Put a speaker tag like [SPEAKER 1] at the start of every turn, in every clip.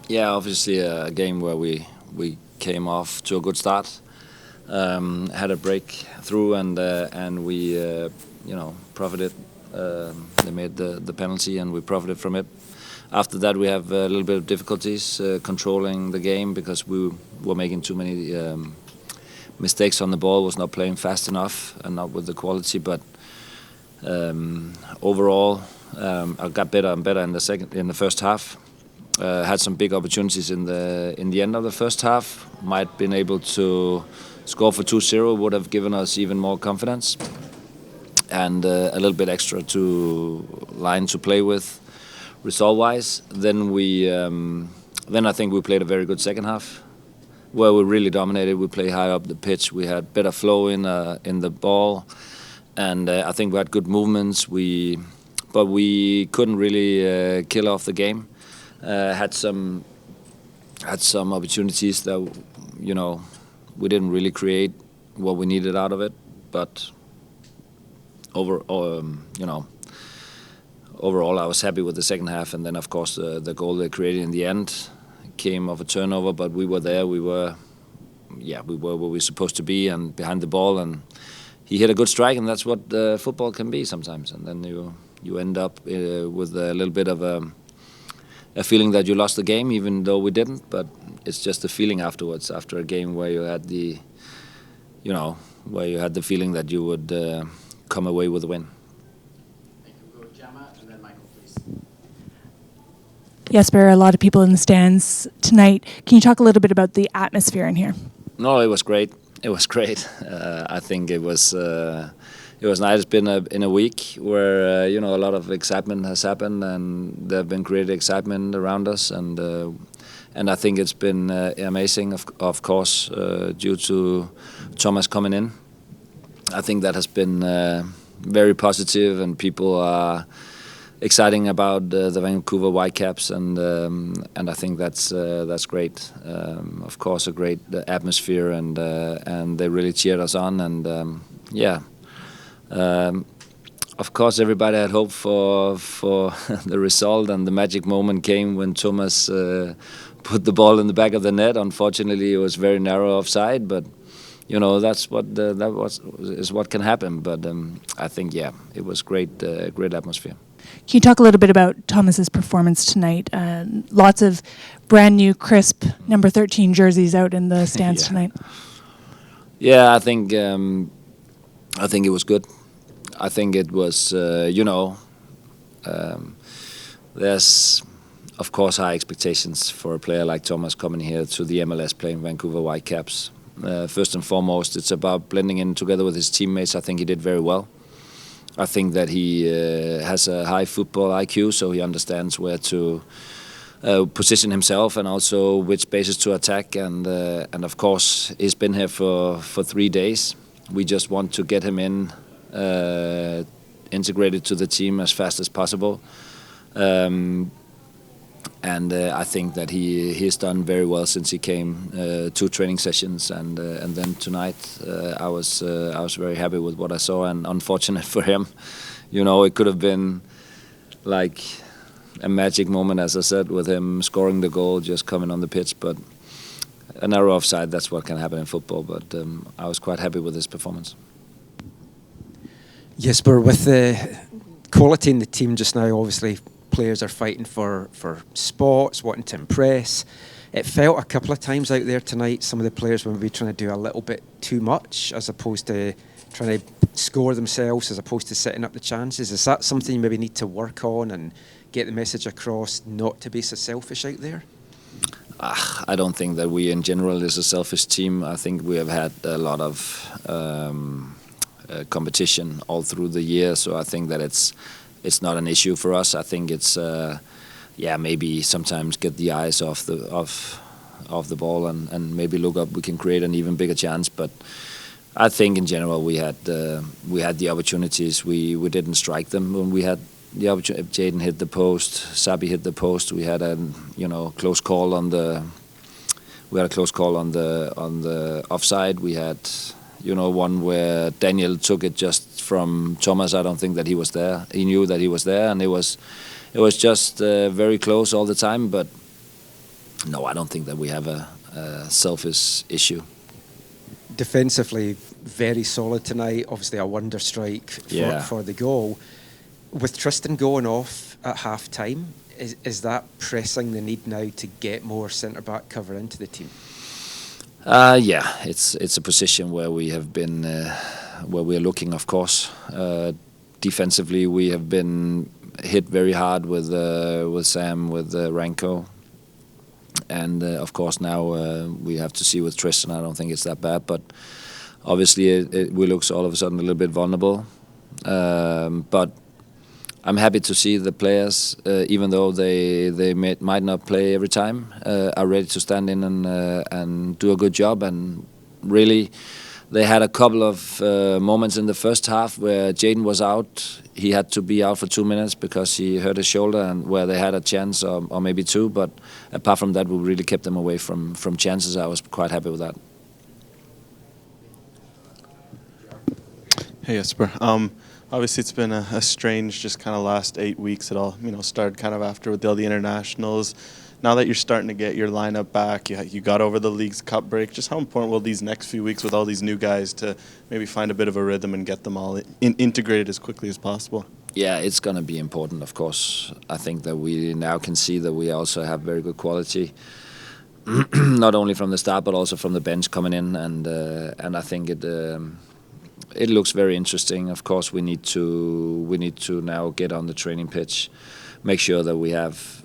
[SPEAKER 1] Yeah, obviously a game where we came off to a good start, had a breakthrough, and we profited. They made the penalty, and we profited from it. After that, we have a little bit of difficulties controlling the game because we were making too many mistakes on the ball, was not playing fast enough and not with the quality. But overall, I got better and better in the first half. Had some big opportunities in the end of the first half. Might been able to score for 2-0, would have given us even more confidence and a little bit extra line to play with result-wise. Then I think we played a very good second half, where we really dominated. We played high up the pitch. We had better flow in the ball, and I think we had good movements. But we couldn't really kill off the game. Had some opportunities that we didn't really create what we needed out of it. But overall, I was happy with the second half. And then, of course, the goal they created in the end came off a turnover. But we were there. We were where we were supposed to be and behind the ball. And he hit a good strike, and that's what football can be sometimes. And then you end up with a little bit of a feeling that you lost the game, even though we didn't. But it's just a feeling afterwards, after a game where you had the feeling that you would come away with a win.
[SPEAKER 2] Thank you. We'll go Gemma and then Michael, please.
[SPEAKER 3] Jesper, a lot of people in the stands tonight. Can you talk a little bit about the atmosphere in here?
[SPEAKER 1] No, it was great. It was great. I think it was nice. It's been in a week where a lot of excitement has happened, and there have been great excitement around us, and I think it's been amazing. Of course, due to Thomas coming in, I think that has been very positive, and people are exciting about the Vancouver Whitecaps, and I think that's great. Of course, a great atmosphere, and they really cheered us on, and of course, everybody had hope for the result, and the magic moment came when Thomas put the ball in the back of the net. Unfortunately, it was very narrow offside, but that's what can happen. But I think it was great atmosphere.
[SPEAKER 3] Can you talk a little bit about Thomas's performance tonight? Lots of brand new, crisp number 13 jerseys out in the stands tonight.
[SPEAKER 1] Yeah, I think it was good. I think it was, there's, of course, high expectations for a player like Thomas coming here to the MLS playing Vancouver Whitecaps. First and foremost, it's about blending in together with his teammates. I think he did very well. I think that he has a high football IQ, so he understands where to position himself and also which spaces to attack. And of course, he's been here for 3 days. We just want to get him in, integrated to the team as fast as possible. And I think that he's done very well since he came. 2 training sessions, and then tonight I was very happy with what I saw. And unfortunate for him, it could have been like a magic moment, as I said, with him scoring the goal, just coming on the pitch. But a narrow offside, that's what can happen in football. But I was quite happy with his performance.
[SPEAKER 4] Jesper, with the quality in the team just now, obviously players are fighting for spots, wanting to impress. It felt a couple of times out there tonight, some of the players were maybe trying to do a little bit too much as opposed to trying to score themselves, as opposed to setting up the chances. Is that something you maybe need to work on and get the message across, not to be so selfish out there?
[SPEAKER 1] I don't think that we in general is a selfish team. I think we have had a lot of competition all through the year, so I think that it's not an issue for us. I think it's maybe sometimes get the eyes off the ball and maybe look up. We can create an even bigger chance, but I think in general we had the opportunities. We didn't strike them when we had the opportunity. Jaden hit the post, Sabi hit the post. We had a close call on the offside. We had one where Daniel took it just from Thomas. I don't think that he was there. He knew that he was there, and it was just very close all the time. But no, I don't think that we have a selfish issue.
[SPEAKER 4] Defensively, very solid tonight. Obviously, a wonder strike for the goal. With Tristan going off at half time, is that pressing the need now to get more centre back cover into the team?
[SPEAKER 1] Yeah, it's a position where we have been where we are looking, of course. Defensively, we have been hit very hard with Sam, with Ranko, and of course now we have to see with Tristan. I don't think it's that bad, but obviously we look all of a sudden a little bit vulnerable. But I'm happy to see the players, even though they might not play every time, are ready to stand in and do a good job. And really, they had a couple of moments in the first half where Jaden was out. He had to be out for 2 minutes because he hurt his shoulder, and where they had a chance or maybe two. But apart from that, we really kept them away from chances. I was quite happy with that.
[SPEAKER 5] Hey Jesper. Obviously, it's been a strange, just kind of last 8 weeks. It all, started kind of after with all the internationals. Now that you're starting to get your lineup back, you got over the League's Cup break. Just how important will these next few weeks with all these new guys to maybe find a bit of a rhythm and get them all integrated as quickly as possible?
[SPEAKER 1] Yeah, it's going to be important, of course. I think that we now can see that we also have very good quality, not only from the start but also from the bench coming in, and I think it looks very interesting. Of course, we need to now get on the training pitch, make sure that we have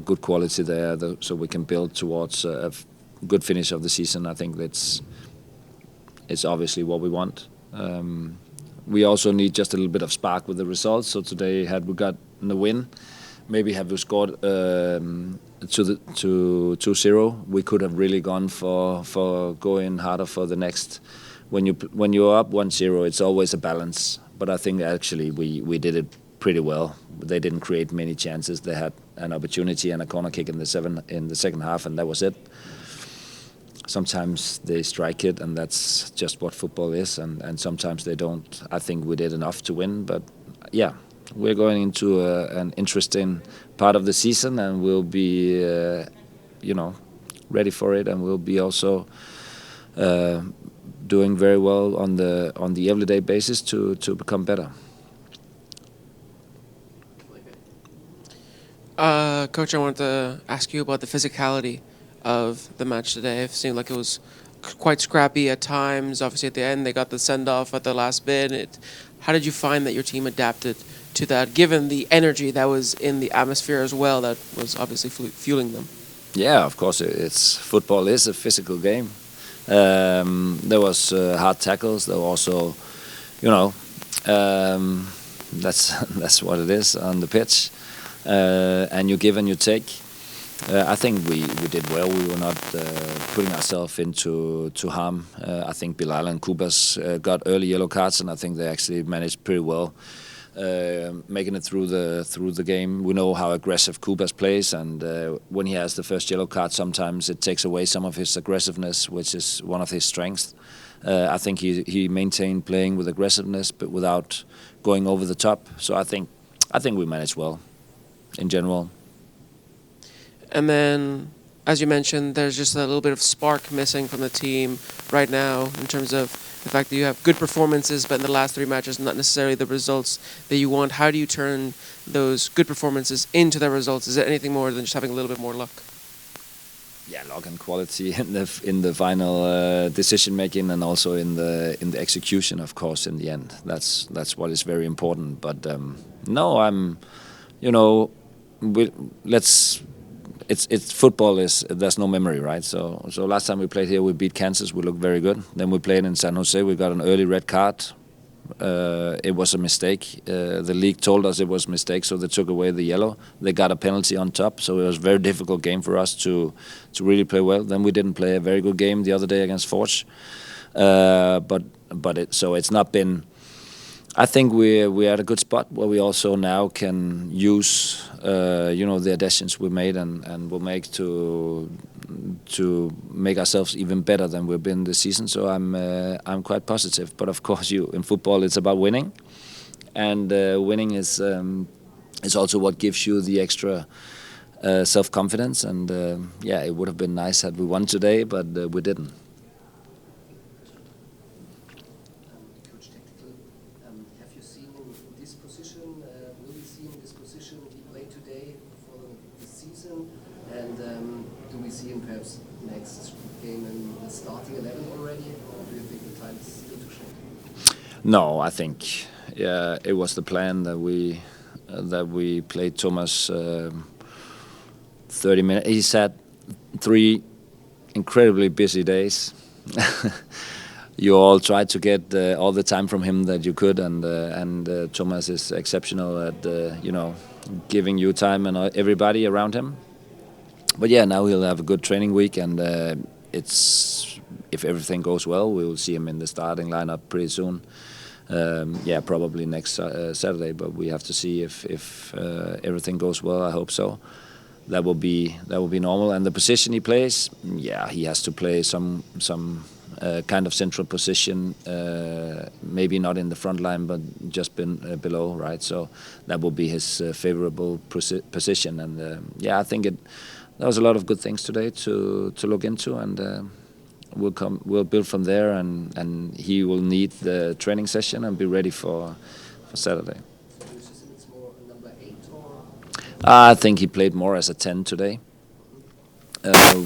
[SPEAKER 1] good quality there, so we can build towards a good finish of the season. I think it's obviously what we want. We also need just a little bit of spark with the results. So today, had we got the win, maybe have we scored to 2-0, we could have really gone for going harder for the next. When you're up 1-0, it's always a balance. But I think actually we did it pretty well. They didn't create many chances. They had an opportunity and a corner kick in the second half, and that was it. Sometimes they strike it, and that's just what football is. And sometimes they don't. I think we did enough to win. But yeah, we're going into an interesting part of the season, and we'll be, ready for it, and we'll be also. Doing very well on the everyday basis to become better.
[SPEAKER 6] Coach, I wanted to ask you about the physicality of the match today. It seemed like it was quite scrappy at times. Obviously, at the end, they got the send-off at the last bit. How did you find that your team adapted to that, given the energy that was in the atmosphere as well, that was obviously fueling them?
[SPEAKER 1] Yeah, of course, football is a physical game. There was hard tackles. There were also, that's what it is on the pitch. And you give and you take. I think we did well. We were not putting ourselves into harm. I think Bilal and Kubas got early yellow cards, and I think they actually managed pretty well. Making it through the game. We know how aggressive Kubas plays, and when he has the first yellow card, sometimes it takes away some of his aggressiveness, which is one of his strengths. I think he maintained playing with aggressiveness, but without going over the top. So I think we managed well, in general.
[SPEAKER 6] And then, as you mentioned, there's just a little bit of spark missing from the team right now in terms of the fact that you have good performances, but in the last 3 matches, not necessarily the results that you want. How do you turn those good performances into the results? Is it anything more than just having a little bit more luck?
[SPEAKER 1] Yeah, luck and quality in the final decision making, and also in the execution, of course. In the end, that's what is very important. But It's football there's no memory, right? So last time we played here, we beat Kansas. We looked very good. Then we played in San Jose. We got an early red card. It was a mistake. The league told us it was a mistake, so they took away the yellow. They got a penalty on top, so it was a very difficult game for us to really play well. Then we didn't play a very good game the other day against Forge. It's not been. I think we're at a good spot where we also now can use the additions we made and will make to make ourselves even better than we've been this season. So I'm quite positive. But of course, in football it's about winning, and winning is also what gives you the extra self-confidence, and yeah, it would have been nice had we won today, but we didn't.
[SPEAKER 7] Coach, technical, have you seen him in this position? Will we see him in this position he played today for the season? And do we see him perhaps next game in the starting 11 already, or do you think the time is still too short?
[SPEAKER 1] No, I think it was the plan that we played Thomas 30 minutes. He's had 3 incredibly busy days. You all tried to get all the time from him that you could, and Thomas is exceptional at giving you time and everybody around him. But yeah, now he'll have a good training week, and if everything goes well, we will see him in the starting lineup pretty soon. Yeah, probably next Saturday, but we have to see if everything goes well. I hope so. That will be normal. And the position he plays, yeah, he has to play some kind of central position, maybe not in the front line, but just below, right? So that will be his favorable position. And yeah, I think there was a lot of good things today to look into, and we'll build from there, and he will need the training session and be ready for Saturday.
[SPEAKER 7] It's more number 8, or?
[SPEAKER 1] I think he played more as a 10 today,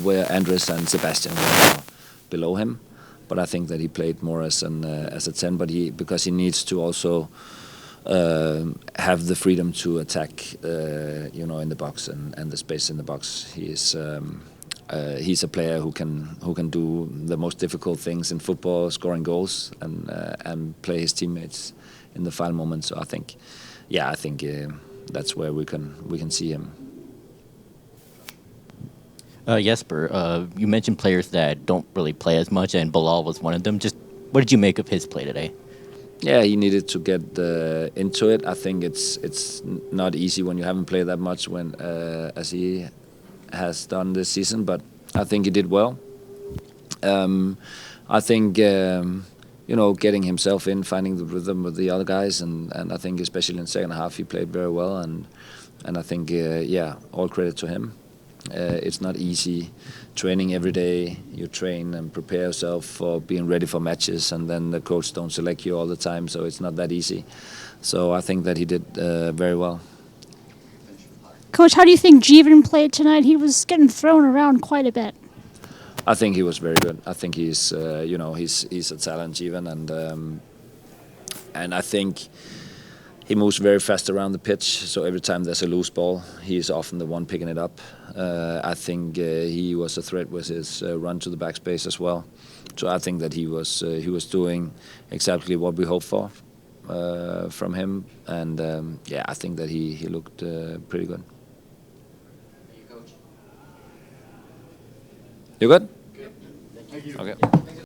[SPEAKER 1] where Andres and Sebastian were below him. But I think that he played more as a 10, but because he needs to also have the freedom to attack, in the box and the space in the box. He's a player who can do the most difficult things in football, scoring goals and play his teammates in the final moment. So I think that's where we can see him.
[SPEAKER 8] Jesper, you mentioned players that don't really play as much, and Bilal was one of them. Just what did you make of his play today?
[SPEAKER 1] Yeah, he needed to get into it. I think it's not easy when you haven't played that much as he has done this season, but I think he did well. I think getting himself in, finding the rhythm with the other guys, and I think especially in the second half he played very well, and I think all credit to him. It's not easy training every day. You train and prepare yourself for being ready for matches, and then the coach don't select you all the time, so it's not that easy. So I think that he did very well.
[SPEAKER 9] Coach, how do you think Jeevan played tonight? He was getting thrown around quite a bit.
[SPEAKER 1] I think he was very good. I think he's a talent, Jeevan, and I think he moves very fast around the pitch, so every time there's a loose ball, he's often the one picking it up. I think he was a threat with his run to the backspace as well. So I think that he was doing exactly what we hoped for from him, and I think that he looked pretty good.
[SPEAKER 2] Thank you, Coach.
[SPEAKER 1] You good?
[SPEAKER 2] Good. Thank you.
[SPEAKER 1] Okay.